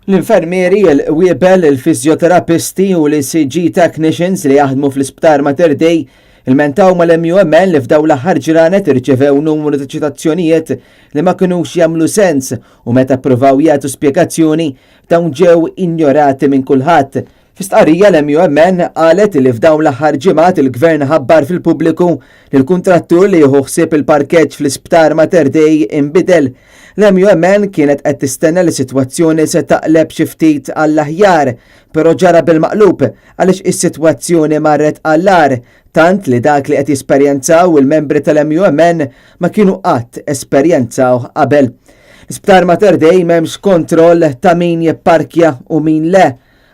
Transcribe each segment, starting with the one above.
L-infermieri, il-wiebel, il-fizioterapisti u l-ECG technicians li jaħdmu fl-isptar Mater Dei il-mentaw mal-MUMN li f'daw l-aħħar ġranet irċevew numru ta' ċitazzjonijiet li ma kinux jagħmlu sens u meta ppruvaw jagħtu spjegazzjoni dawn ġew injorati minn kulħadd. F'istqarrija l-MUMN qalet li f'dawn l-aħħar ġimgħat il-Gvern ħabbar fil-pubbliku li l-kuntrattur li jieħu ħsieb il-parkeġġ fl-isptar Mater Dei inbidel. L-MUMN kienet qed tistenna li sitwazzjoni se taqleb xi ftit għall-aħjar, però ġara bil-maqlub għaliex is-sitwazzjoni marret għall-ar tant li dak li qed jesperjenzaw il-membri tal-MUMN ma kienu qatt esperjenzaw qabel. L-isptar Mater Dei m'hemmx kontroll ta' min jipparkja u min le.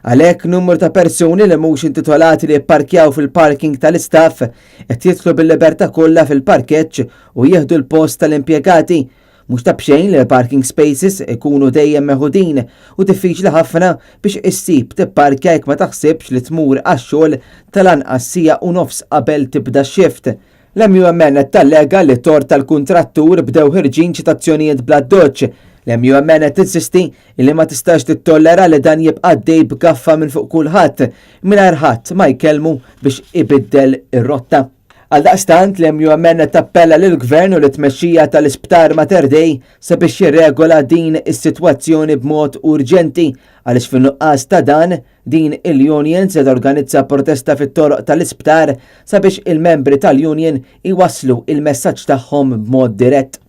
Għalhekk numru ta' persuni li mhux intitolati li jipparkjaw fil-parking tal-istaff qed jidħlu bil-libertà kollha fil-parkeġġ u jieħdu l-post tal-impjegati. Mhux ta' bxejn li parking spaces ikunu dejjem meħudin u diffiċli ħafna biex issib tipparkja jekk ma taħsibx li tmur għax-xogħol tal-anqas sija u nofs qabel tibda x-shift. L-MUMN qed tallega li tort tal-kuntrattur bdew ħirġin ċitazzjonijiet bla doċċ. L-MUMN qed tinsisti li ma tistax tittollera li dan jibqa' dej b'gaffa minn fuq kulħadd mingħajr ħadd ma jkellmu biex ibiddel ir-rotta. Għaldaqstant l-MUMN tappella lill-Gvern u l-tmexxija tal-isptar Mater Dei sabiex jirregola din is-sitwazzjoni b'mod urġenti għaliex fin-nuqqas ta' dan din il-Union se torganizza protesta fit-toroq tal-isptar sabiex il-membri tal-Union iwasslu il-messaġġ tagħhom b'mod dirett.